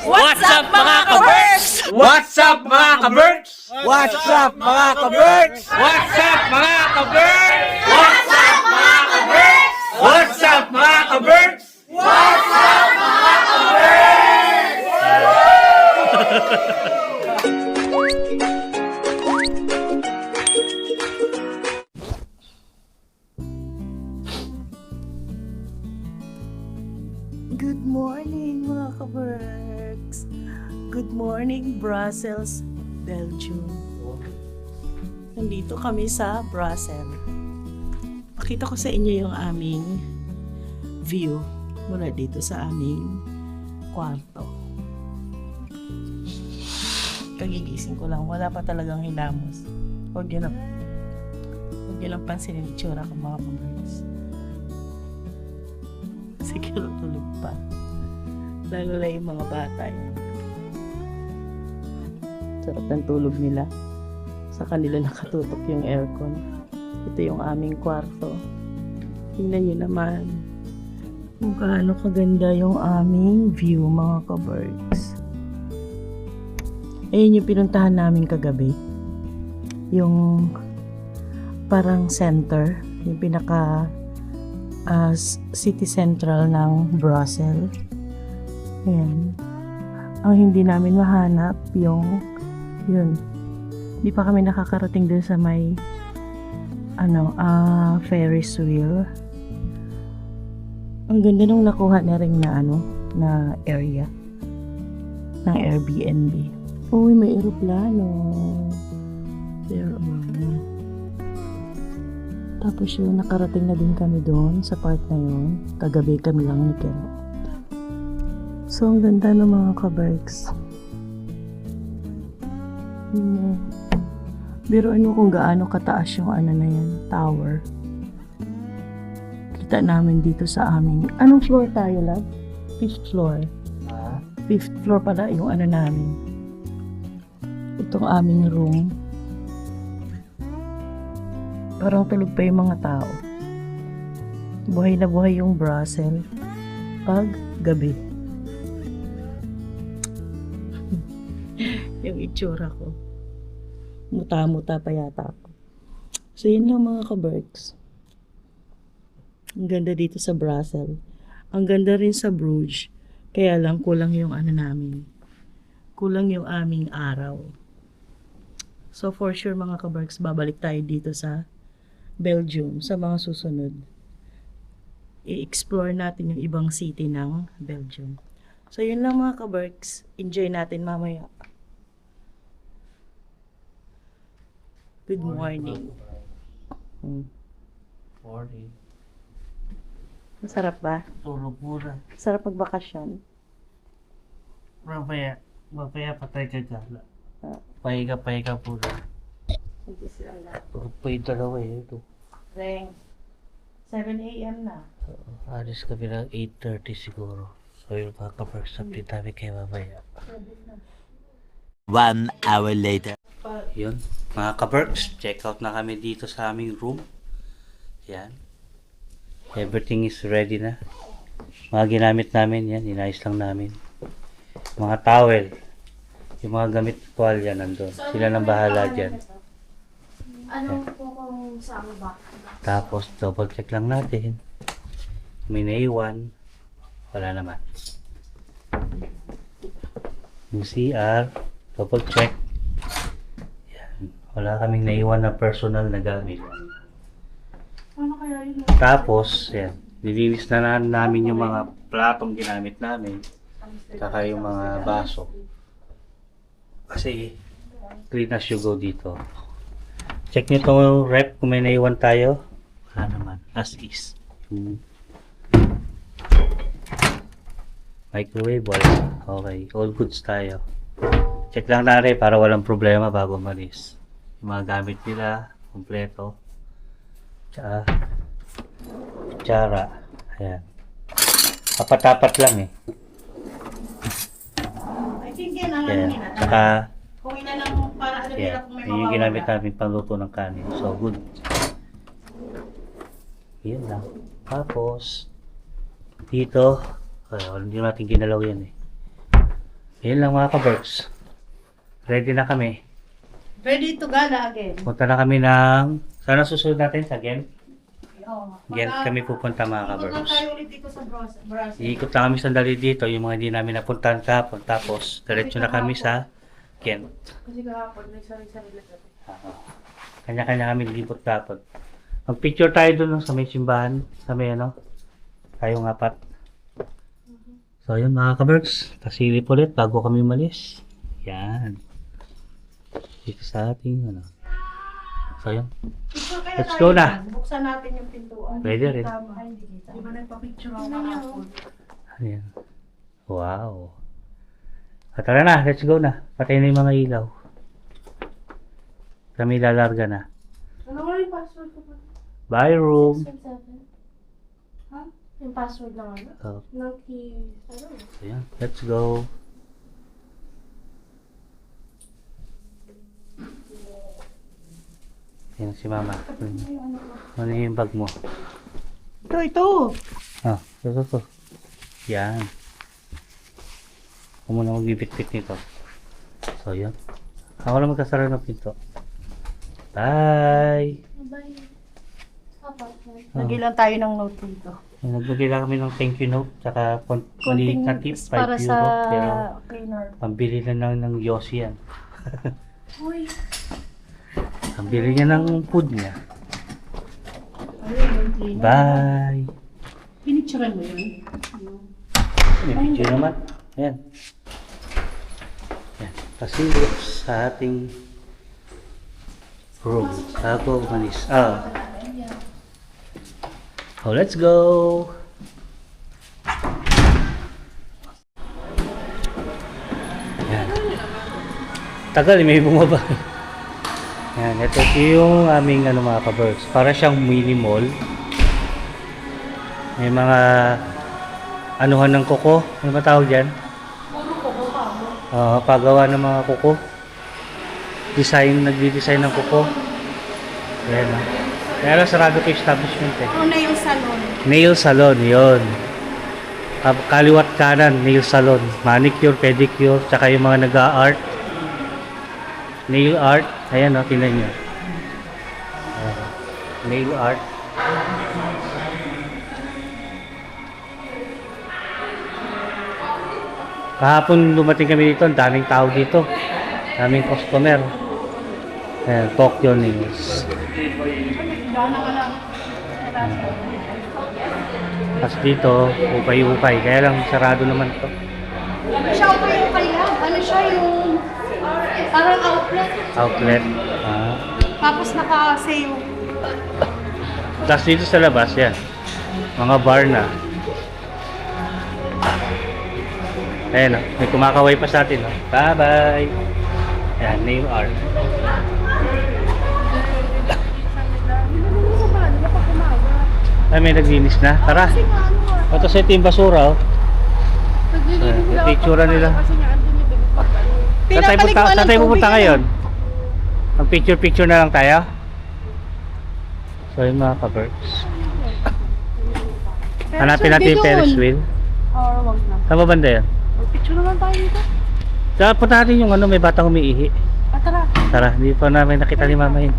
What's up mga ka-Berks? What's up mga ka-Berks? What's up mga ka-Berks? What's up mga ka-Berks? What's up mga ka-Berks? What's up mga ka-Berks? What's up mga Good morning mga ka-Berks! Good morning Brussels, Belgium. Nandito kami sa Brussels. Pakita ko sa inyo yung aming view mula dito sa aming kwarto. Kagigising ko lang, wala pa talagang hilamos. Huwag yun lang pansinin yung itsura ko mga ka-Berks. Siguro tulog pa. Lalo na yung mga bata yun. Sarap ng tulog nila. Sa kanila nakatutok yung aircon. Ito yung aming kwarto. Tingnan nyo naman kung gaano kaganda yung aming view mga ka-Berks. Ayun yung pinuntahan namin kagabi. Yung parang center. Yung pinaka city central ng Brussels. Ayan. Ang hindi namin mahanap yun. Hindi pa kami nakakarating dun sa may Ferris wheel. Ang ganda nung nakuha na rin na area ng Airbnb. Uy, may eroplano. There Tapos yun, nakarating na din kami doon sa part na yun. Kagabi kami lang ni Kero. So, ang ganda ng mga ka-Berks. Biruan mo kung gaano kataas yung na yan, tower. Kita namin dito sa aming... Anong floor tayo, love? 5th floor. 5th floor pala yung namin. Itong aming room. Parang tulog pa yung mga tao. Buhay na buhay yung Brussels pag gabi. Yung itsura ko. Muta-muta pa yata ako. So yun lang mga ka-Berks. Ang ganda dito sa Brussels. Ang ganda rin sa Bruges. Kaya lang kulang yung namin. Kulang yung aming araw. So for sure mga ka-Berks, babalik tayo dito sa Belgium sa mga susunod. I-explore natin yung ibang city ng Belgium. So yun lang mga ka-Berks. Enjoy natin mamaya. Good morning. Morning. Masarap ba? Tulog muna. Sarap magbakasyon. Mamaya patay ka gala. Ah. Pahinga muna. Hindi sila lahat. Tulog pa yung dalawa ito. Reng, 7 a.m. na. Alis kami ng 8:30 siguro. So yung mga ka-Berks, update namin kayo mamaya. 1 hour later. Yun, mga ka-Berks, check out na kami dito sa aming room. Yan. Everything is ready na. Mga ginamit namin, yan, inayos lang namin. Mga towel. Yung mga gamit tuwalya nandun. Sila nang bahala dyan. Ano po kung saan ba? Tapos, double check lang natin. May naiwan. Wala naman. Yung CR, double check. Yan. Wala kaming naiwan na personal na gamit. Ano kaya yun? Tapos, yan. Nilinis na namin yung mga platong ginamit namin. Saka yung mga baso. Kasi, clean as you go dito. Check nyo itong rep kung may naiwan tayo. Wala naman. As is. Microwave, wala. Okay. All goods tayo. Check lang na rin para walang problema bago malis. Yung mga gamit nila, kompleto. Tsaka, kutsara. Ayan. Apat-apat lang eh. I think yan ang Ayan. nila. Tsaka, Kung ina lang para alam nila yeah, kung may yun yung ginamit mawawala. namin pangluto ng kanin. So, good. Yun lang. Tapos, dito, hindi natin ginalaw yan eh. Yun lang mga ka-Berks. Ready na kami. Ready to gala again. Punta na kami ng... Sana susunod natin sa Ghent. Oo. Ghent kami pupunta mga Ikot lang ka-Berks. tayo ulit dito sa Brazil. Iikot na kami sandali dito, yung mga hindi namin napuntahan kahapon. Tapos, diretso na kami sa Ghent. Kasi kahapon, may sarili-sarili kami. Kanya-kanya kami libot dapat. Mag-picture tayo dun sa may simbahan, sa may ano, tayong apat. So yun mga ka-Berks, pasilip ulit bago kami umalis. Yan. Dito sa ating ano. So yun. Picture kaya Let's tayo go na. dyan. Buksan natin yung pintuan. Pwede rin. Ay, hindi kita. Di ba nagpa-picture ako kahapon? Ayan. Wow. At tara na, let's go na. Patay na yung mga ilaw. Kami lalarga na. Ano nga yung password ko pa? Bye room. 617? Ha? Yung password lang ano? Oh, Ng key... Ano? so yan. Let's go. Yan si mama. Ano yung bag mo? Ito. Ah, ito. Yan. Ako muna magbibit-bit nito. So, yan. Ako lang magkasara ng pinto. Bye! Bye. Apat na. Nagilan tayo ng note dito. Nagbigay lang kami ng thank you note. Tsaka maliit na tip, 5 para euro. sa Pero cleaner. pambili na lang ng Yossi yan. Uy. Pambili niya ng food niya. Ayun, yung cleaner. Bye! Pinicturean mo yun? May picture naman. Ayan. Ayan. Pasilip sa ating room. Bago umalis. Oh, let's go! Ayan. Tagal, may bumaba. Ayan, ito yung aming mga ka-Berks. Para siyang mini mall. May mga anuhan ng kuko. Ano ba tawag dyan? Paggawa ng mga kuko. Nagdi-design ng kuko. Ayan. Kaya lang sarado ko yung establishment eh. Nail salon. Nail salon, yun. Kaliwat kanan, nail salon. Manicure, pedicure, tsaka yung mga nag-art. Nail art. Ayan o, tingnan nyo. Nail art. Kahapon dumating kami dito, ang daming tao dito. Daming customer. Ayan, Tokyo Nails. Tapos dito, upay-upay. Kaya lang sarado naman to. Siya ako yung kaya. Ano siya yung... Parang outlet. Outlet. Tapos naka-sale. Tapos dito sa labas, yan. Mga bar na. Ayan o, may kumakaway pa sa atin. Bye-bye! Ayan, nail art. Ay, may naglinis na. Tara! Ito sa ito yung basura o. Yung picture nila. Saan tayo pupunta ngayon? Ang picture-picture na lang tayo? So yung mga ka-Berks. Hanapin natin yung Ferris wheel. Or wag na. Saan ba banda yan? Picture naman tayo dito. Saka punta natin yung may batang umiihi. Tara. Tara, hindi pa namin nakita ni mama yun.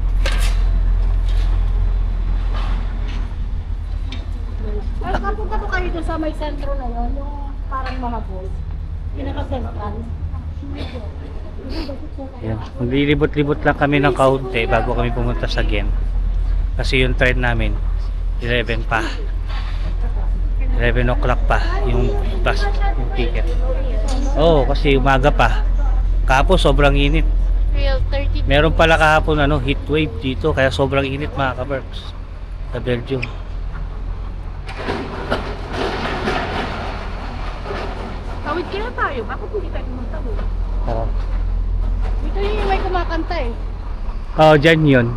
Ay, kapunta po kayo doon sa may sentro na yun. Yung parang mga boss. Pinaka-central. Yan. Maglilibot-libot lang kami ng kaunti bago kami pumunta sa Ghent. Kasi yung train namin 11 pa. 11 o'clock pa yung bus, yung ticket. Oo, kasi umaga pa. Kahapon sobrang init. Real 30. Meron pala kahapon heat wave dito kaya sobrang init mga ka-Berks sa Belgium. Tawid kaya tayo. Bakit hindi tayo magtawid? Oo. Dito yung may kumakanta eh. Oo, dyan yun.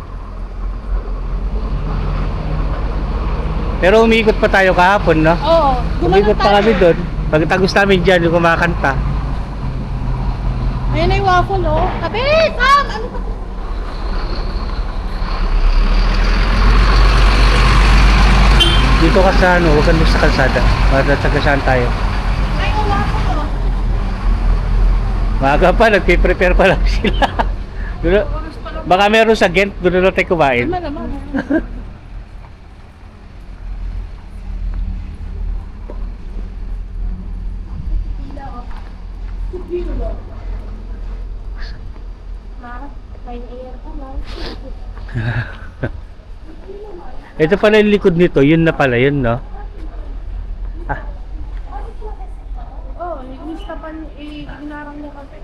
Pero umikot pa tayo kahapon, no? Oo. Umikot pa kami doon. Pagkatagos namin dyan, yung kumakanta. Ayan na yung waffle oh. Tabi! Sam! Ano ba? Dito ka sa huwag kang doon sa kalsada. Para tagasaan tayo. Ay, yung waffle oh. Maaga pa, nagpiprepare pa lang sila. Doon, baka meron sa Ghent, doon na tayo kumain. Naman. May air pa lang. Ito pala yung likod nito, yun na pala yun, no? Oh, gusto pa inarang niya kasi.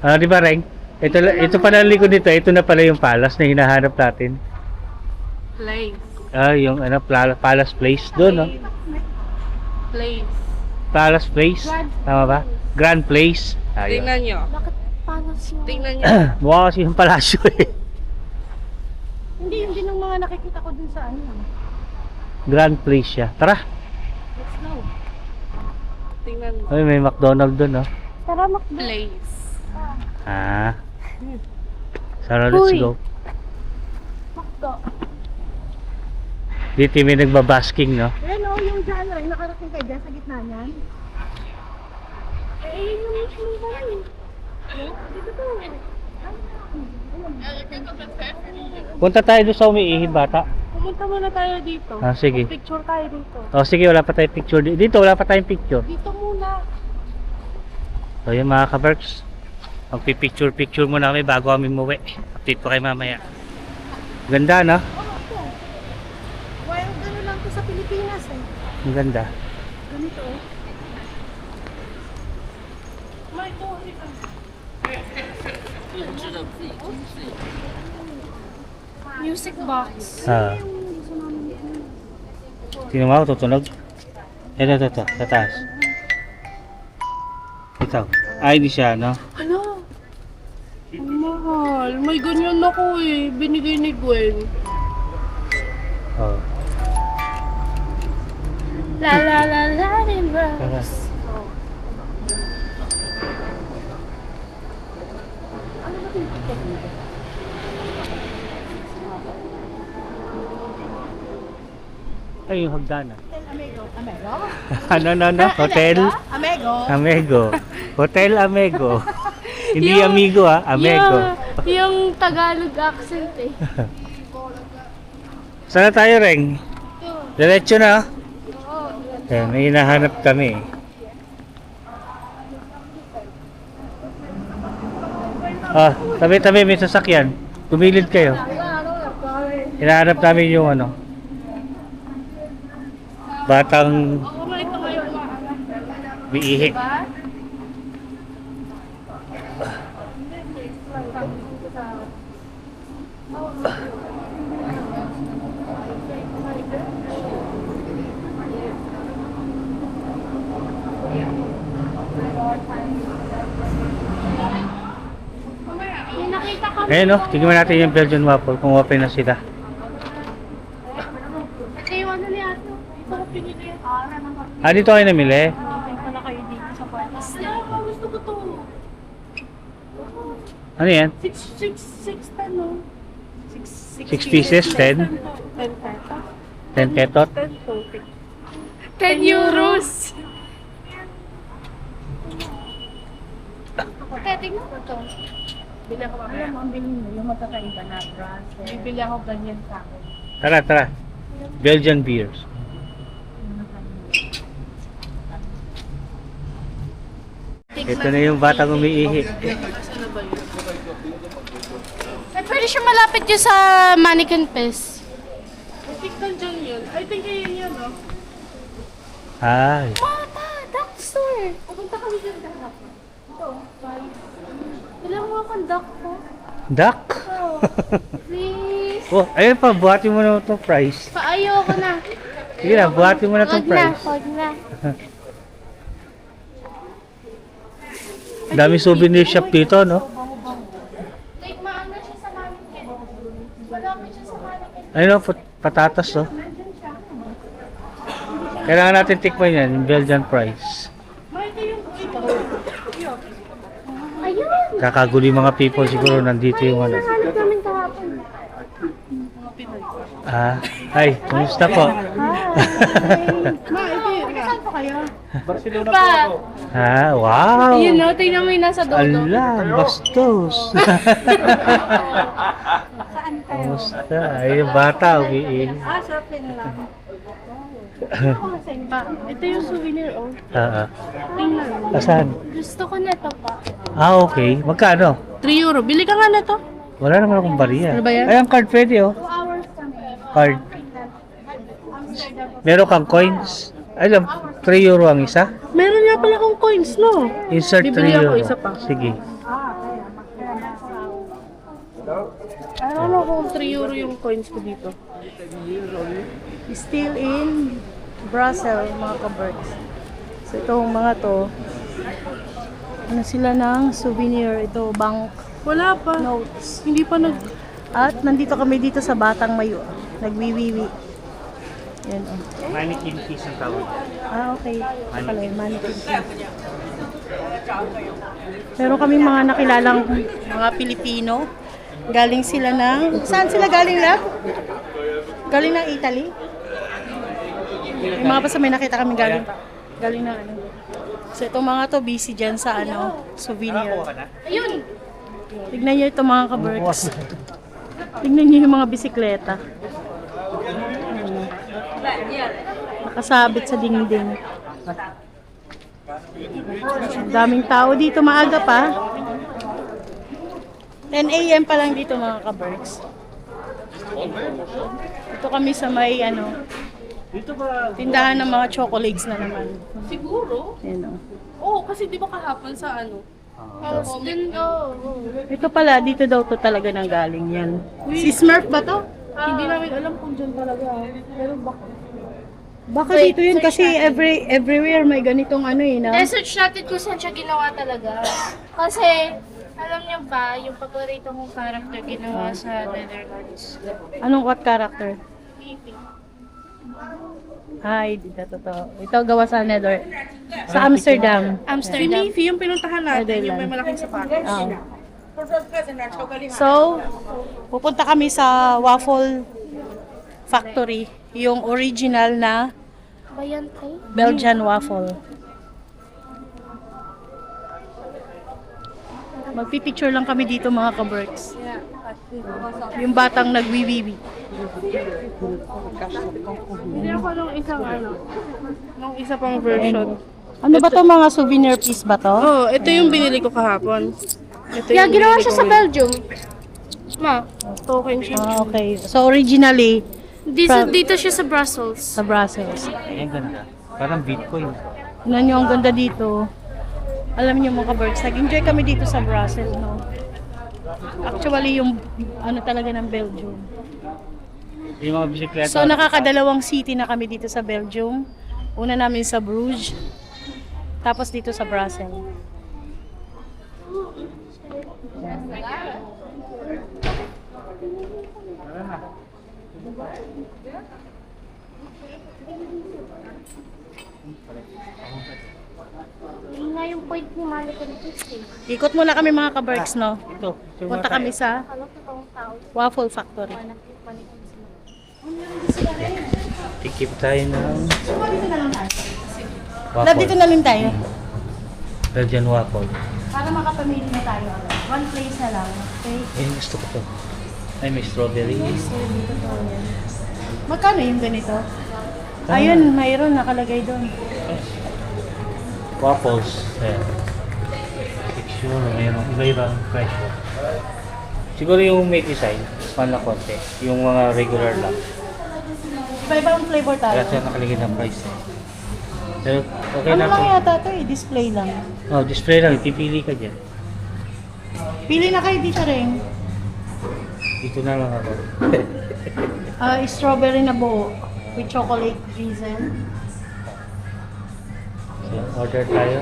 Ah, di ba, Reng? Ito pala yung likod nito, ito na pala yung palace na hinahanap natin. Place. Ah, yung ano, Palace Place doon, no? Place. Palace Place, tama ba? Grand Place. Ayun. Tingnan nyo. Bakit panas yung... Tingnan nyo. Mukha kasi yung palasyo eh. Hindi ng mga nakikita ko dun sa ano. Grand Place siya. Tara. Let's go. Tingnan mo. Ay, may McDonald's doon, no? Tara, Macdo. Place. Ah. Tara, let's Uy. go. Macdo. Dito may nagbabasking, no? Ayan o, yung dyan, ay nakarating kayo dyan sa gitna niyan. Eh, yun yung mismo ba yun? Dito to. Punta tayo doon sa umiihi, bata. Pumunta muna tayo dito. Ah, sige. Picture tayo dito. O, sige, wala pa tayong picture. Dito, wala pa tayong picture. Dito muna. So, yun mga ka-Berks. Magpipicture-picture muna kami bago kami muwi. Update ko kayo mamaya. Ganda, no? Well, gano'n lang to sa Pilipinas eh. Ang ganda. Ganito oh. May to, music box. Ah. Tingnan mo ako, tutunog. Ito, sa taas. Ito. Ay, di siya, no? Ano? Ang mahal. May ganyan ako eh. Binigay ni Gwen. Oh. La la la la la. Tara. Ay, yung hagdanan. Amego. Amego? Ano? Hotel Amego? Amego. Hotel Amego. Hindi amigo, ha? Amego. Yung Tagalog accent eh. Sana tayo, Reng? Diretso na. Eh, may hinahanap kami. Ah, tabi-tabi may sasakyan. Tumilid kayo. Hinahanap namin yung ano. Batang biihi. May nakita ko. Ayan, no? Tingnan natin yung Belgian waffle kung open na sila. Ito yung ano ni Ato. Ito ko pinili. Ah, dito kayo namili? Okay pala kayo dito sa Partas. Gusto ko to. Ano yan? 610 no? 6 pieces? 10? 10 ketot? 10 euros. Kaya tingnan ko to. Bili ako mamaya. Alam mo, ang bilhin mo, yung magkakaiba na brass. Bibili ako ganyan sa akin. Tara. Belgian beers. Ito na yung batang umiihi. Ay, pwede siya malapit yun sa Mannequin Fest. I think nandiyan yun. I think yun yun, no? Ay. Mata, duck store. Pupunta kami dyan dapat. Ito, bye. Ilang mo akong duck ko. Duck? Oh, please. Oh, ayun pa, buhatin mo na itong price. Ayoko na. Sige na, buhatin mo na itong price. Huwag na. Dami souvenir shop dito, no? Like, maano siya sa Mannequin. Malapit siya sa Mannequin. Ayun, no, patatas, no? Kailangan natin tikman yan, yung Belgian price. Ayun! Kakaguli mga people siguro nandito yung ano. Nahanap namin kahapon. Ah, ay, kumusta po? Ma, ito yun. Saan po kayo? kayo. Pa, Ah, wow! yun no, tingnan mo yung nasa dulo. Ala, bastos! Saan kayo? Kamusta? Ay, yung bata, umiihi. Shopping lang. Ako na sa inyo. Pa, ito yung souvenir, oh. Tingnan mo. Asan? Gusto ko na to pa. Ah, okay. Magkano? 3 euro. Bili ka nga na to. Wala naman akong bariya. Ano ba yan? Ay, ang card pwede, oh. 2 hours kami. Card. Meron kang coins? Ay, 3 euro ang isa? Meron nga pala akong coins, no? Insert 3 Bibili ako, euro. isa pa. Sige. I don't know kung 3 euro yung coins ko dito. Still in Brussels, mga kaberks. So, itong mga to, ano sila ng souvenir, ito, bank Wala pa. notes. Hindi pa nag... At nandito kami dito sa Batang Mayo, nagwiwiwi. Yan, oh. Mannequin piece ang tawag. Ah, okay. Pala yung mannequin piece. Pero kami mga nakilalang mga Pilipino, galing sila ng... Saan sila galing lang? Galing ng Italy? Yung mga basta may nakita kami galing ng ano. So itong mga to busy dyan sa ano, souvenir. Ayun! Tignan nyo ito mga kaberks. Tignan nyo yung mga bisikleta. Nakasabit sa dingding. Daming tao dito, maaga pa. 10 a.m. pa lang dito mga kaberks. Ito kami sa may ano, tindahan ng mga chocolates na naman. Siguro? Ayan, oh. Oo, kasi di ba kahapon sa ano? House din, Ito pala, dito daw to talaga nang galing yan. Si Smurf ba to? Hindi namin alam kung dyan talaga. Pero baka... Baka dito yun kasi everywhere may ganitong ano eh na. Research natin kung saan siya ginawa talaga. Kasi, alam niyo ba, yung paborito kong character ginawa sa Netherlands. Anong what character? Phoebe. Ay, dito totoo. Ito gawa sa Nether. Sa Amsterdam. Si Amsterdam. Miffy, yung pinuntahan natin, yung may Netherlands. malaking sapatos. So, pupunta kami sa waffle factory, yung original na Bayan tayo. Belgian waffle. Magpipicture lang kami dito mga kaberks. Yung batang nagwiwiwi. Hindi ako nung isang ano, nung isa pang version. Ano ba to, mga souvenir piece ba to? Oh, ito yung binili ko kahapon. Ito Yeah, yung ginawa binili siya ko sa ngayon. Belgium. Ma, Token siya. Ah, okay. So originally dito siya sa Brussels. sa Brussels. Ay, ang ganda. Parang Bitcoin. Tingnan nyo, ang ganda dito. Alam niyo mga kaberks, nag-enjoy kami dito sa Brussels, no? Actually, yung ano talaga ng Belgium. Yung mga bisikleta. So, nakakadalawang city na kami dito sa Belgium. Una namin sa Bruges, tapos dito sa Brussels. Yun nga yung point ni Mami ko dito. Ikot muna kami mga kaberks, no? Ito. Punta kami sa Ano to tong tao? Waffle Factory. Tikip tayo ng Love, dito na lang tayo. Belgian waffle. Para makapamili na tayo. One place na lang. Okay? Ayun, gusto ko to. Ay, may strawberry. Magkano yung ganito? Ayun, mayroon nakalagay doon. Waffles. Ayan. Picture, mayroong iba-ibang presyo. Siguro yung may design, pan na konti. Yung mga regular lang. Iba-ibang flavor tayo. Kaya siya nakalagay ng price eh. Pero okay Ano na lang to. yata ito eh, display lang. Oh, display lang. Pipili ka dyan. Pili na kayo dito rin. Dito na lang ako. Strawberry na buo with chocolate drizzle. So, order tayo.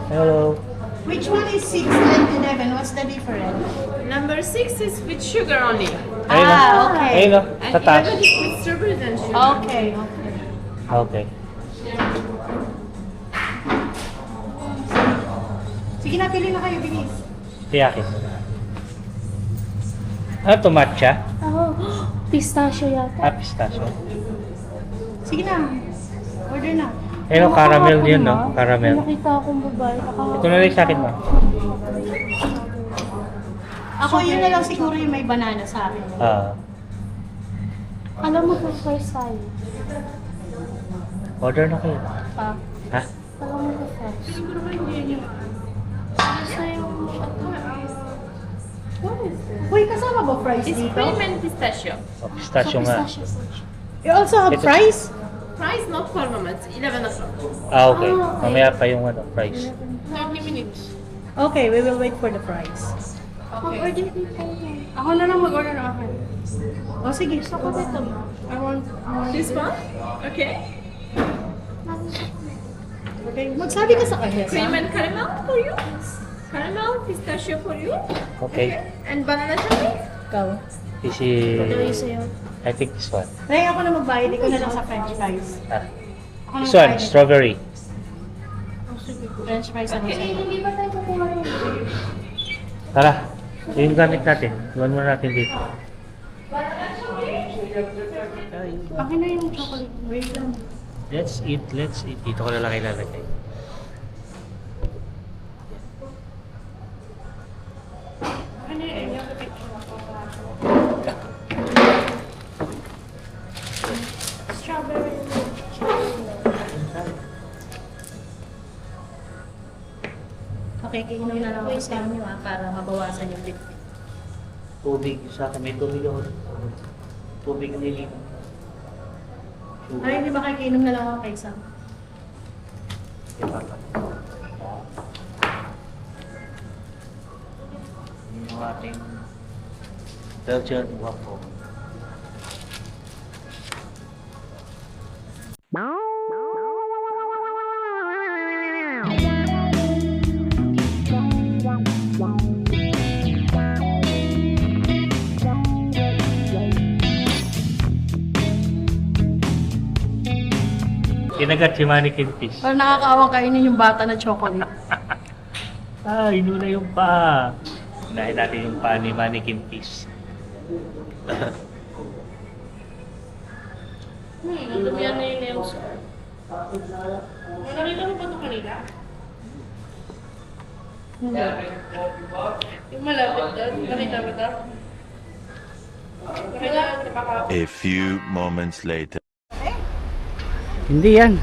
Hello. Which one is 6 and 11? What's the difference? Number 6 is with sugar only. Ayun na. Okay. Ayun na. Sa taas. is with strawberries and sugar. Okay, okay. Okay. Sige na, pili na kayo, bilis. Tiyakin. Ano to, matcha? Oh, pistachio yata. Ah, pistachio. Sige na. Order na. Pero caramel yun, no? Caramel. Nakita akong babae. Ito na lang sa akin, ma. Ako yun na lang siguro yung may banana sa akin. Ah, Alam mo kung first tayo. order na kayo. Pa. Ha? Alam mo kung first. Siguro ba hindi yun? Basta yung... What is this? Uy, kasama ba fries It's dito? cream and pistachio. Oh, pistachio nga. You also have Ito- fries? Price not for mama. It's 11 o'clock. Ah, okay. Mamaya pa yung ano, price. 30 minutes. Okay, we will wait for the fries. Mag-order dito. Ako na lang mag-order ng akin. O sige. Gusto ko dito. I want... This one? Okay. Okay, magsabi ka sa kanya. Cream and caramel for you. Caramel, pistachio for you. Okay. And banana chocolate. Ikaw. This is... sa'yo. I think this one. Nay, ako na magbayad. Ikaw na lang sa french fries. Ah. Ako na This one, magbayad. strawberry. French fries ako sa'yo. Hindi ba tayo kukuha rin? Tara, yung gamit natin. Iwan muna natin dito. Akin na yung chocolate. Wait lang. Let's eat, let's eat. Dito ko na lang ilalagay. Strawberry. Okay, kainom na lang ako sa inyo para mabawasan yung bitbit. Tubig sa akin. May tubig ako. Tubig nili. Ay, hindi ba kayo kainom na lang ako kay Sam? Yung ating Belgian waffle. Kinagat si mannequin fish. Parang nakakaawang kainin yung bata na chocolate. Ah, inuna yung paa. Unahin natin yung paa ni mannequin fish. Dumihan na yung nails ko. Nakita mo ba ito kanina? Yung malapit doon. Nakita mo ito? Nakita mo ito? A few moments later. Hindi yan.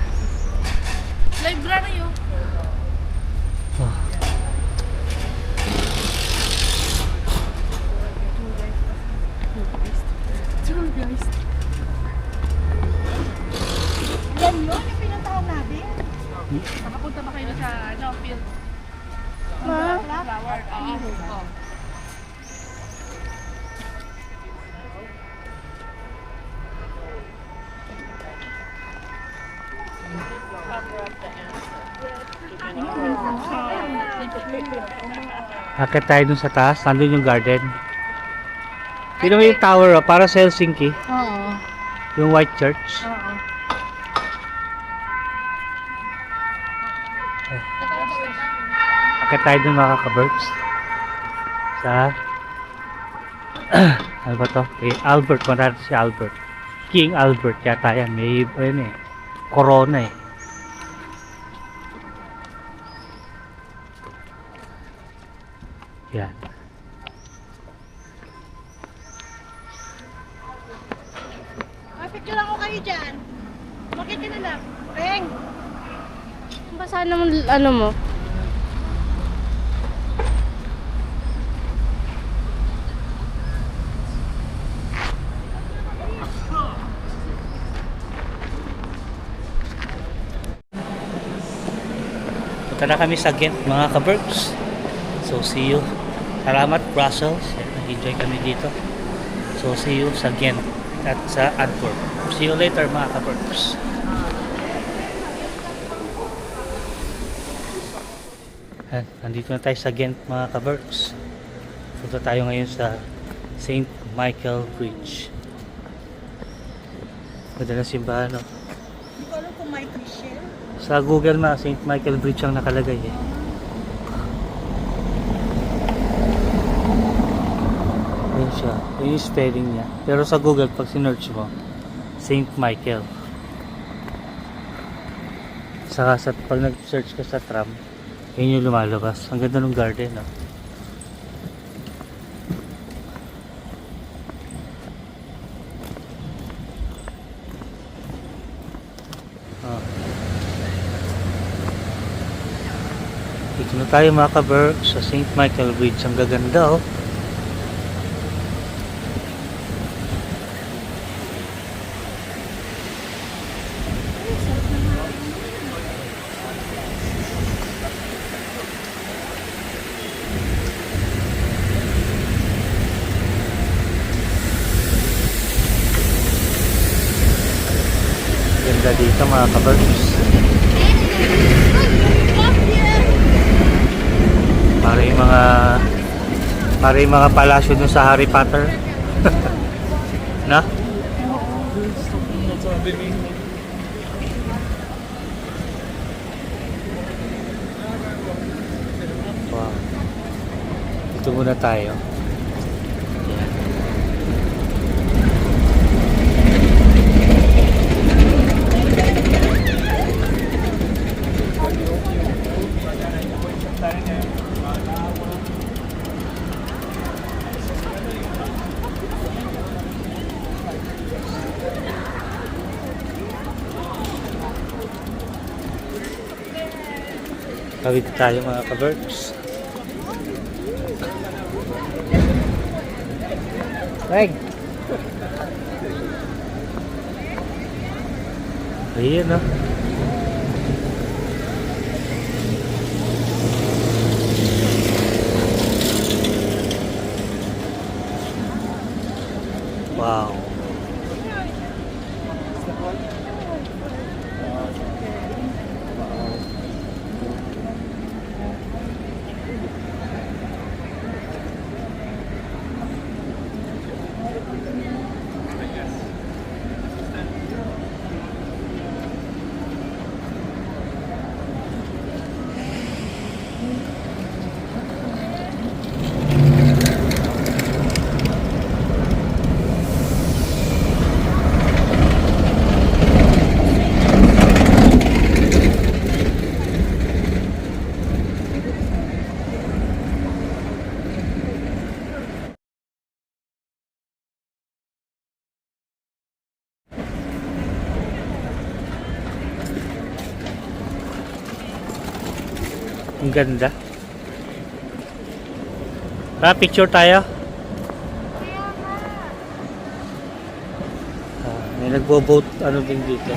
Library yun. Yan yun, yung pinuntahan natin. Nakapunta ba kayo sa field? Flower? Oo. Akit tayo dun sa taas. Nandun yung garden. Tignan mo yung tower, oh, para sa Helsinki. Oo. Yung White Church. Oo. Akit tayo dun mga ka-birds. Sa... ano ba to? Albert. Kung natin si Albert. King Albert yata yan. May ano eh. Corona eh. Yan. Ay, picture ako kayo dyan. Bakit ka na lang? Peng! Basa naman ano mo? Punta na kami sa Ghent mga ka-birds. So see you. Salamat Brussels. Nag-enjoy kami dito. So see you sa Ghent at sa Antwerp. See you later mga ka-birds. Nandito na tayo sa Ghent mga ka-birds. Punta tayo ngayon sa St. Michael Bridge. Ganda na simbahan, no? Hindi ko alam kung may Michelle. Sa Google na St. Michael Bridge ang nakalagay eh. Ayun siya. Ayun yung spelling niya. Pero sa Google, pag sinearch mo, St. Michael. saka pag nag-search ka sa tram, yun yung lumalabas. Ang ganda ng garden, no? Oh. Dito na tayo mga ka-Berks sa St. Michael Bridge. Ang gaganda, oh. Ganda dito mga ka-Berks. Para yung mga palasyo dun sa Harry Potter. Na? Wow. Dito muna tayo. Kawit tayo mga ka-Berks. Reg! Ayan, no? Wow! Ang ganda. Picture tayo. May nagbo-boat ano din dito.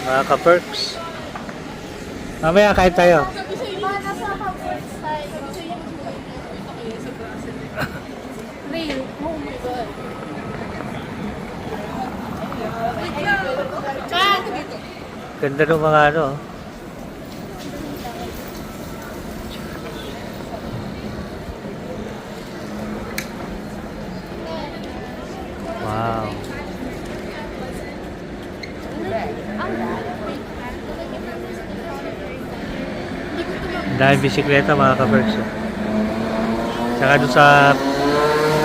Mga ka-Berks. Mamaya kain tayo. Real. Oh my God. Ganda ng mga ano. Wow. Dahil bisikleta mga ka-Berks. Saka doon sa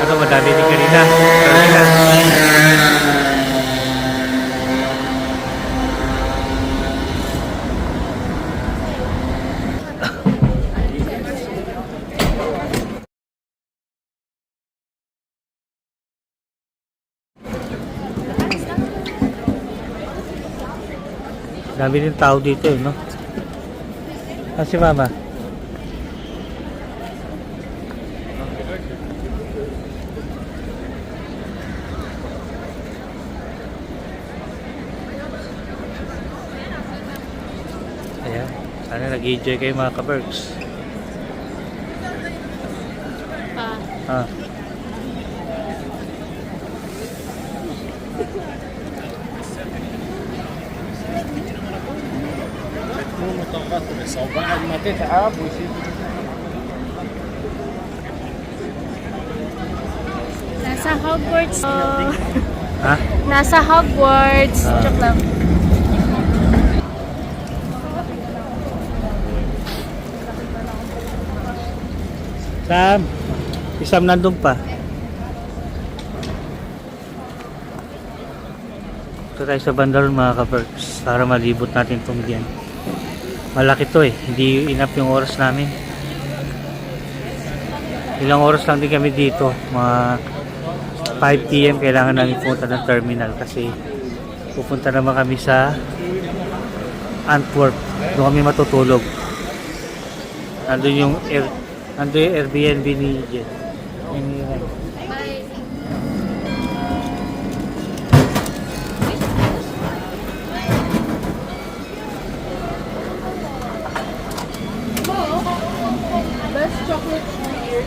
ano, madami din kanina. Dami din tao dito, no? Ah, si Mama. Ayan. Sana nag-enjoy kayo mga ka-Berks. Ah. Nasa Hogwarts. Ha? Nasa Hogwarts. Ah. Joke lang. Sam! Si Sam nandun pa. Ito tayo sa bandaron mga ka-Berks para malibot natin itong diyan. Malaki to eh. Hindi enough yung oras namin. Ilang oras lang din kami dito. Mga 5 PM kailangan namin pumunta ng terminal kasi pupunta naman kami sa Antwerp. Doon kami matutulog. Nandun yung Airbnb ni Jen. Best chocolate here.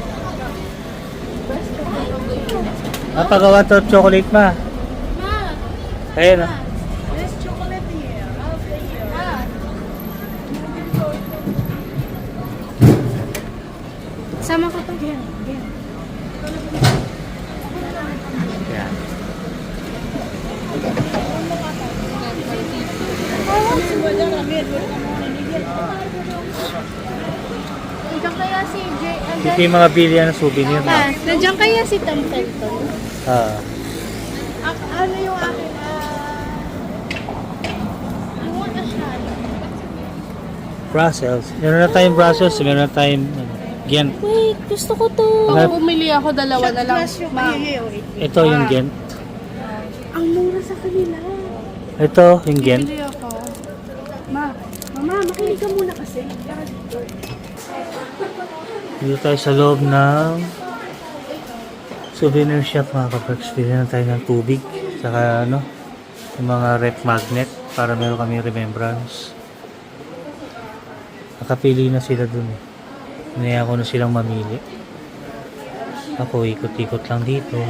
Pagawa to chocolate ma. Ayan o. Best chocolate here. Sama ko to. Ayan. Ikaw kaya si Jay. Ito yung mga bilya na souvenir na. Nandiyan kaya si Tom Felton. Ano yung akin? I want a shot. Brussels. Meron na tayong Brussels. Meron na tayong Ghent. Wait, gusto ko to. Nga- Pag bumili ako, dalawa na lang. Ma'am. Ito yung Ghent. Ang mura sa kanila. Ito yung Ghent. Bumili ako. Mama, makinig ka muna kasi. Dito tayo sa loob ng souvenir shop mga ka-Berks. Pili na tayo ng tubig. Saka ano, yung mga rep magnet para meron kami remembrance. Nakapili na sila dun eh. Hinaya ko na silang mamili. Ako ikot-ikot lang dito.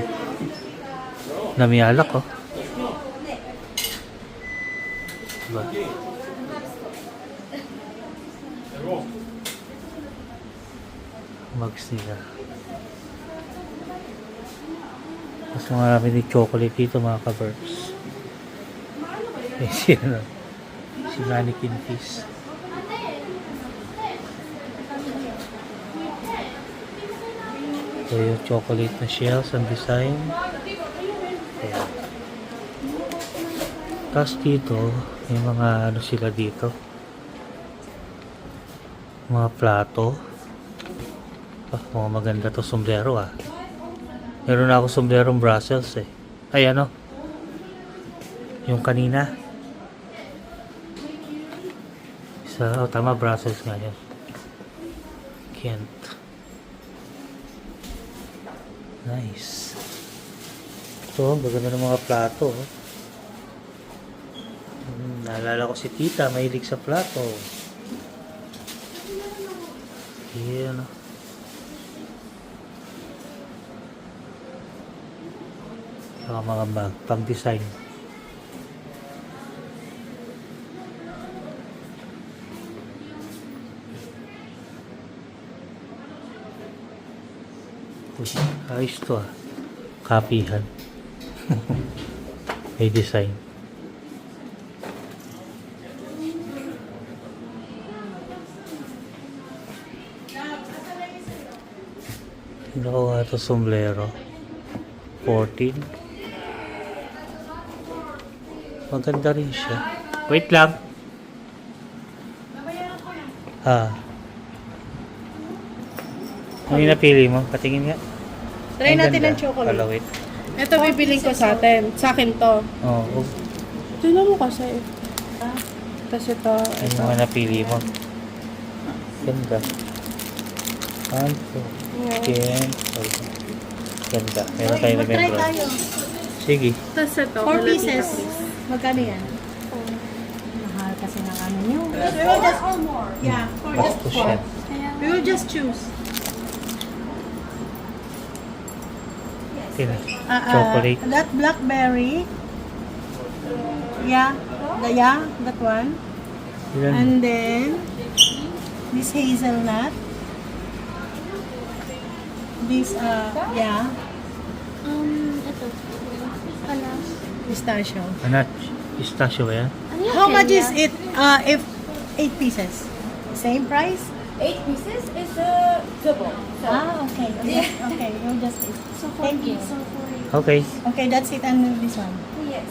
Dami alak oh. Diba? Mugs nila. Mas marami din chocolate dito mga ka-Berks. Eh si ano, si Mannequin Fish. Ito yung chocolate na shells ang design. Ayan. Tapos dito, may mga ano sila dito. Mga plato. Mga maganda to sombrero ah. Meron na ako sombrerong Brussels eh. Ay ano? Yung kanina. Isa, tama Brussels nga yan. Kent. Nice. Ito, maganda ng mga plato. Oh. Naalala ko si tita, mahilig sa plato. Yan. Saka mga bag, pang-design. Uy, ayos to ah. Kapihan. May design. Nakuha ito sombrero. 14. Maganda rin siya. Wait lang. Ano yung napili mo? Patingin nga. Try Ang natin ganda. ng chocolate. Palawit. Ito bibiling ko sa atin. Sa akin to. Oo. Tignan mo kasi. Tapos ito. Ano yung mga napili mo? Ganda. Anto. Ken. Ganda. Meron tayo na Try membro. tayo. Sige. Tapos ito. 4 pieces. Magkano yan? Mahal kasi ng ano nyo. We will just yeah, Bastos yan. we will just choose. Ken. Chocolate. That blackberry. Yeah, that one. Ilan? And then this hazelnut. This yeah, Ito. Ano? pistachio. Anat? Pistachio ba yan? How much is it if 8 pieces? Same price? 8 pieces is double. So, okay. Okay, we'll just eat. so Thank you. So for Okay. Okay, that's it and this one. yes.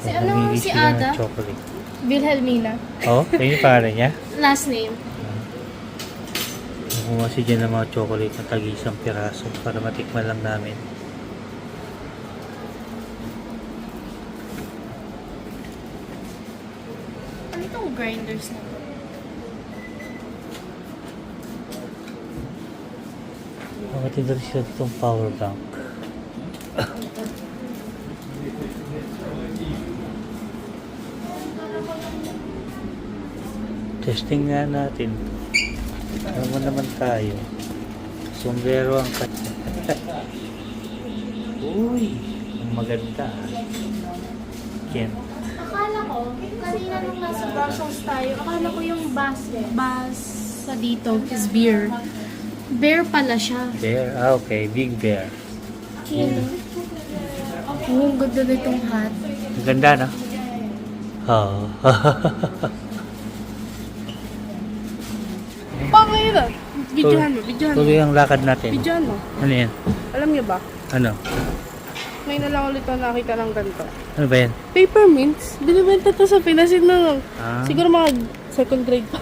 Si ano, Namili si sila ng Ada? chocolate. Wilhelmina. Oh, yun yung pangalan niya. Last name. Kumuha si Jen ng mga chocolate na tag-isang piraso para matikman lang namin. Ano itong grinders na to? Makatid rin siya itong power bank. Testing nga natin. Alam mo naman tayo. Sombrero ang kanya. Uy, ang maganda. Ken. Akala ko, kanina nung nasa Brussels tayo, akala ko yung bus sa dito is beer. Bear pala siya. Bear? Ah, okay. Big bear. Kino. Oh, ang ganda na itong hat. Ang ganda, no? Oo. Pakailan. Videohan mo, videohan mo. Tuloy ang lakad natin. Videohan mo. Ano yan? Alam niyo ba? Ano? May na lang ulit ako nakita ng ganito. Ano ba yan? Peppermints. Binibenta to sa Pinas na Ah. siguro mga second grade pa.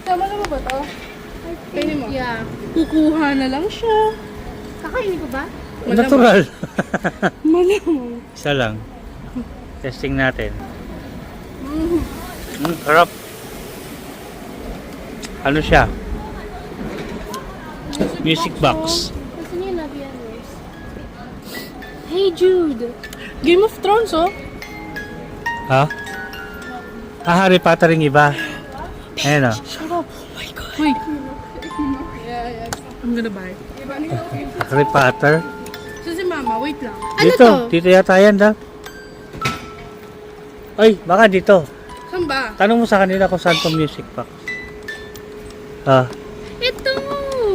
Tama na ba to? Kainin mo? Yeah. Kukuha na lang siya. Kakainin ko ba? Natural. Malamang. Isa lang. Testing natin. Harap. Ano siya? Music box. Kasi niya love yan, Rose. Hey Jude! Game of Thrones, oh. Ha? Ah, Harry Potter yung iba. Ayan o. Shut up. Oh my God. Wait. Yeah. I'm gonna buy. Harry Potter. So si Mama, wait lang. Dito. Dito yata yan da. Ay, baka dito. Saan ba? Tanong mo sa kanila kung saan itong music box. Ah. Ito!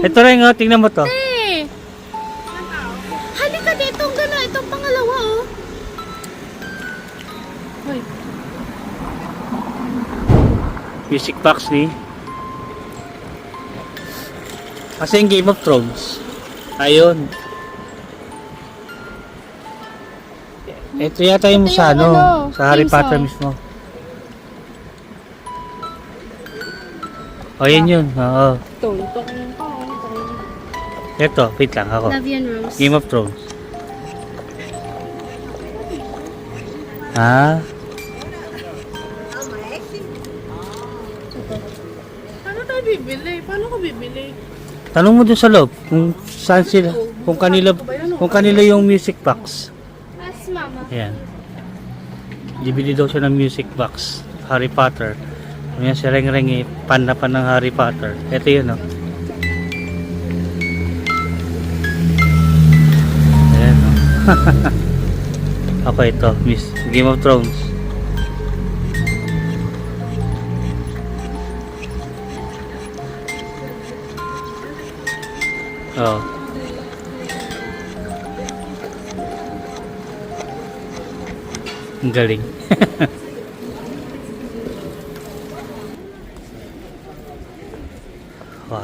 Ito rin o. Tingnan mo to. Eh! Halika dito, ang gana. Itong pangalawa, oh. Wait. Music box ni. Kasi yung Game of Thrones. Ayun. Ito yata yung Ito sa yung ano, ano, sa Harry theme Potter song. mismo. O yun yun, oo. Tong. Ito, wait lang ako. Love yan, Rose. Game of Thrones. Ah, Paano tayo bibili? Paano ko bibili? tanong mo dun sa loob kung saan sila, kung kanila yung music box. Ask Mama. Ayan. Bibili daw siya ng music box. Harry Potter. Ayan si Reng Reng eh. Pan na pan ng Harry Potter. Ito yun oh. Ayan oh. Ako ito. Miss Game of Thrones. Oh. Ang galing. Wow.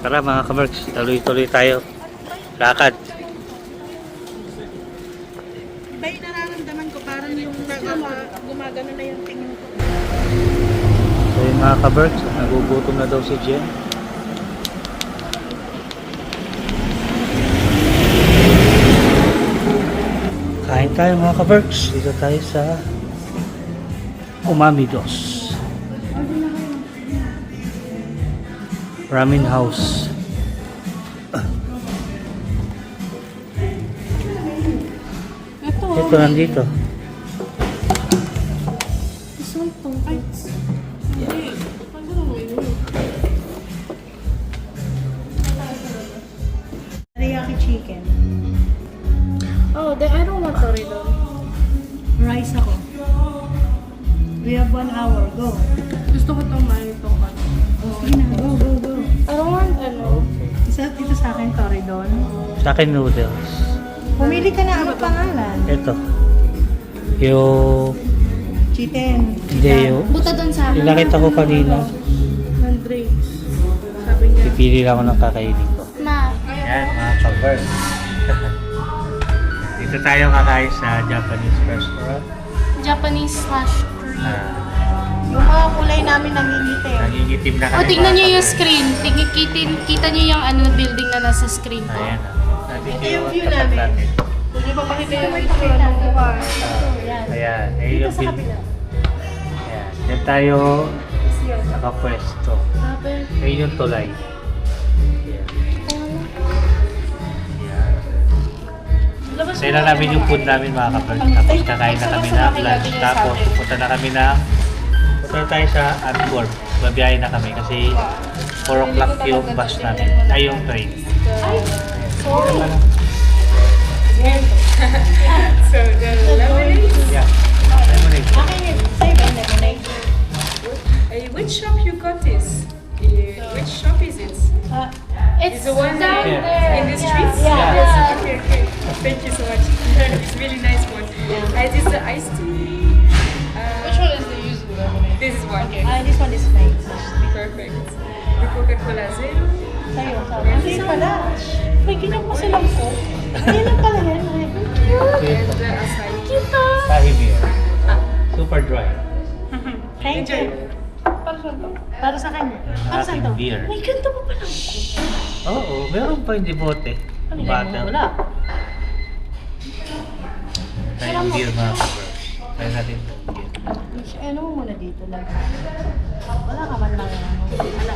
Tara mga kamerks, tuloy-tuloy tayo. Lakad. Iba yung nararamdaman ko, parang yung gumagano na yung tingin ko. So yung mga kamerks, nagugutom na daw si Jen. Kain tayo mga kamerks. Dito tayo sa Umami Dos. Ramen House. Ito nandito. Isang tong. Ay. Hindi. Paano mo yun? Teriyaki chicken. Oh, then I don't want Toridon. Rice ako. We have 1 hour. Go. Gusto ko itong itong ano. Sige na, go, go, go. I don't want ano. Dito sa akin, Toridon. Sa akin noodles. Pumili ka na, ano pangalan? Ito. Yung... Chicken. Hindi yung... Buta doon sa akin. Yung nakita ko kanina. Ng drinks. Sabi niya. Pipili lang ako ng kakainin ko. Ma. Yan, mga ka-bird. Dito tayo kakain sa Japanese restaurant. Japanese/Korean. Yung mga kulay namin nangingitim. Nangingitim na kami. O, tignan niyo mga yung ka-bird. screen. Kita niyo yung ano building na nasa screen ko. Ayan. Ito yung view namin. Kung niyo papakita yung itsura ng mukha. Ayan. Ayan yung bill. Ayan. Yan tayo nakapwesto. Ayan yung tulay. Ayan. Ayan. Sa'yo na namin yung food namin mga kapag. Tapos kakain na kami na lunch. Tapos pupunta na kami na tayo sa Antwerp. Babiyahin na kami kasi 4 o'clock yung bus namin. Ay, yung train. So the lemonade. Yeah. Lemonade. Which shop you got this? Which shop is it? It's The one down in there. the streets? Yeah. Yes. Okay, okay. Thank you so much. It's really nice one. This is the iced tea. Which one is the usual lemonade? This is one. Okay. This one is nice. Perfect. The Coca-Cola Zero. Sa'yo, sabi. Hindi pala. May ganyan pa silang ko. Ayun lang pala yan. And the acai. Tahi beer. Super dry. Thank you. Para sa kanya. Para sa ito. Beer. May ganito pa pala. Oo, meron pa yung bote. Bata. Wala. Tayo yung beer mga kapag. Tayo natin yung beer. Ano mo muna dito lang. Wala ka man lang ano. Wala.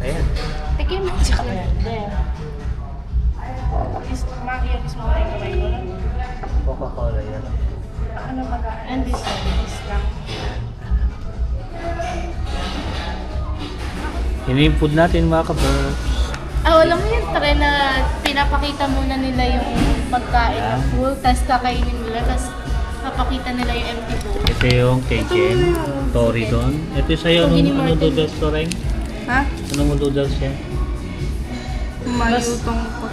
Ayan. Tikim mo. There. Coca-Cola yan. And this one. This lang. Yun yung food natin mga kapag. Alam mo yung trend na pinapakita muna nila yung pagkain na full, tapos kakainin nila, tapos papakita nila yung empty bowl. Ito yung Keiken. Toridon. Ito sa'yo. Anong noodles to rin? Ha? Anong noodles yan? Malutong po.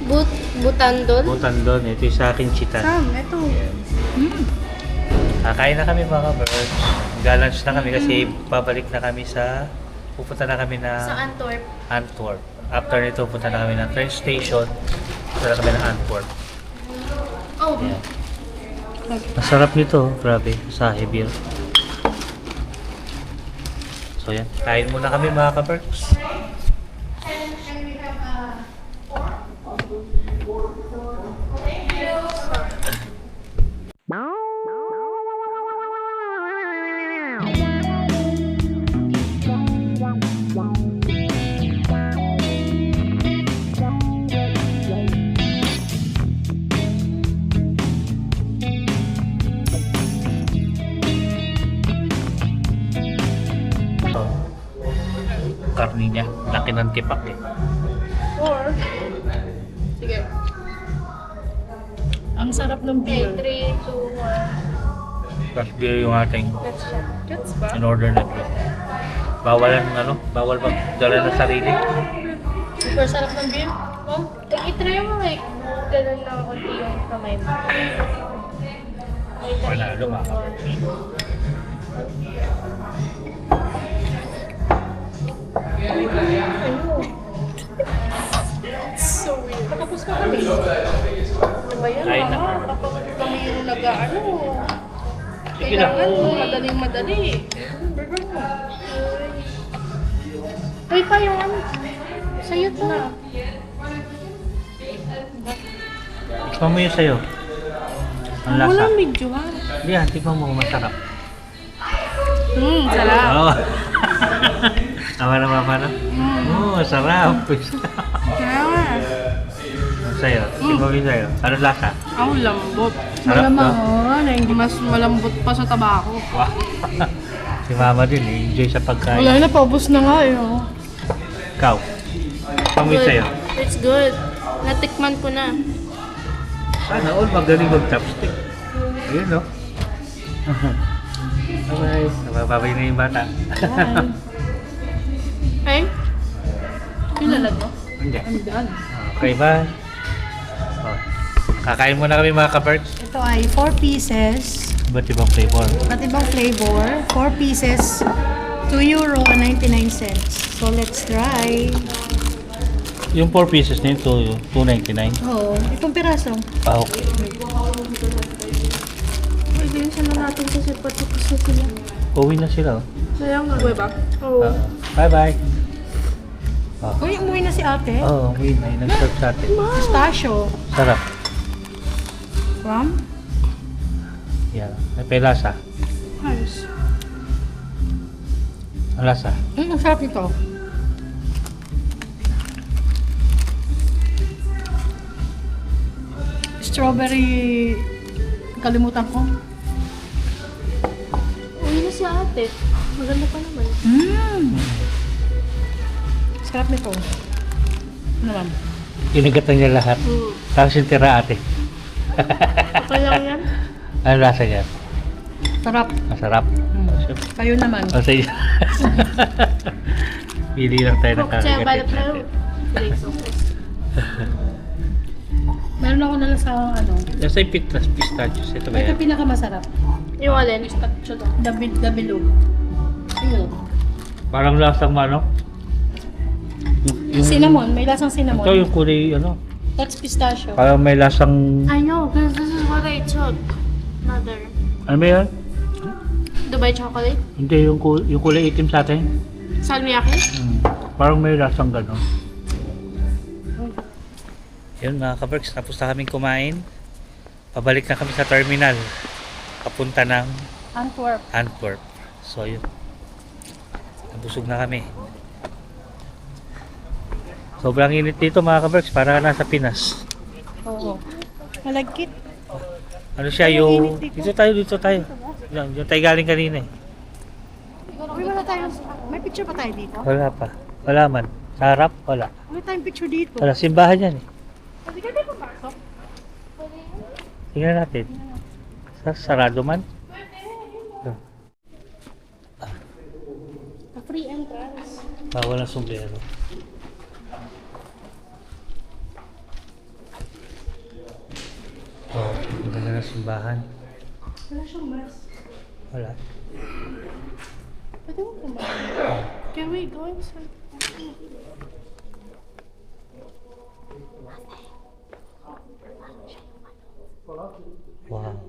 Oh, Butandol? Butandon. Ito yung sa akin chitan. Ito. Kakain na kami mga birds. Mag-lunch na kami kasi babalik na kami pupunta na kami Sa na Antwerp. Antwerp. After nito, punta na kami ng train station. Punta na kami ng Antwerp. Oh, Ayan. Masarap nito, grabe. Sahi beer. So yan, kain muna kami mga ka-birds. Karni niya, laki ng tipak eh. or... Sige. Ang sarap ng beer. 3, 2, 1. Plus beer yung ating That's bad. in order na beer. Bawal magdala ng sarili. Super sarap ng beer. Oh, i-try mo like, ganun na konti yung kamay mo. Wala, lumakap. So weird. Tapos pa kami. Ano ba yan? Kain na. Kapag kami yung nag-ano, Sige lang. kailangan madaling-madali. Burger mo. Uy pa yung ano. Sa'yo to. Tikman mo yun sa'yo. Ang lasa. Walang medyo ha. Hindi tikman mo kung masarap. Sarap. Oo. Tama na ba na? Oo, sarap. Sarap. Sa'yo, tikman mo yun sa'yo. Ano lasa? Ang lambot. Sarap Malamang, to. mas malambot pa sa tabako. Wow. Si mama din eh, enjoy sa pagkain. Wala na, paubos na nga eh. Oh. Ikaw, tikman mo yun sa'yo. It's good. Natikman ko na. Sana all magaling mag-chopstick. Ayun no. Bye-bye. Nabababay na yung bata. Okay? Pinalag mo? Hindi. I'm done. Okay, bye. Oh. Kakain muna kami mga ka-Berks. Ito ay 4 pieces. Iba't ibang flavor. At ibang flavor. 4 pieces. €2.99. So, let's try. Yung 4 pieces na yun, $2.99. Oo. Itong piraso. Ah, okay. Pwede yun siya na natin kasi pati kasi sila. Uwi na sila. Oh. Kaya nga. Uwi ba? Oo. Ah, bye-bye. Uy, umuwi na si ate. Oo, uwi na. Yung nag-serve sa atin. Pistachio. Sarap. From? Yan. May pelasa. Ayos. Ang lasa. Ang sarap ito. Strawberry. Kalimutan ko. Uwi na si ate. Maganda pa naman. Sarap nito. Ano naman? Inagatan niya lahat. Tapos yung tira ate. Okay lang yan. Ano lasa niya? Sarap. Masarap. Siyempre. Kayo naman. O sa iyo. Pili lang tayo ng Kaya balot kakagatin na natin. yun. Flakes of course. Meron ako na sa ano. Nasa yung pistachios. Ito ba Ito yan? pinakamasarap. Yung alin? Pistachio daw. The below. Ayun. Parang lasang ano? Cinnamon. May lasang cinnamon. Ito yung kulay ano? That's pistachio. Parang may lasang... I know, because this is what I took. Mother. Ano ba yan? Dubai chocolate? Hindi, yung kulay itim sa atin. Salmiakki? Parang may lasang gano'n. Yun mga ka-Berks, tapos na kaming kumain. Pabalik na kami sa terminal. Papunta ng Antwerp. Antwerp. So yun. Nabusog na kami. Sobrang init dito mga ka-Berks, para nasa Pinas. Oo. Malagkit. Ano siya yung... Dito tayo. Yung tayo galing kanina eh. Uy, wala tayo. May picture pa tayo dito. Wala pa. Wala man. Sa harap, wala. Wala tayong picture dito. Wala, simbahan yan eh. Hindi ka tayo papasok. Tingnan natin. Sarado man. Free entrance. Bawal ang sombrero. Oh, ang ganda ng simbahan. Wala siyang mask. Wala. Pwede mo kumain. Can we go inside? Wow.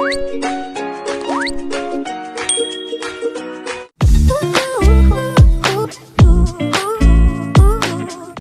Bye!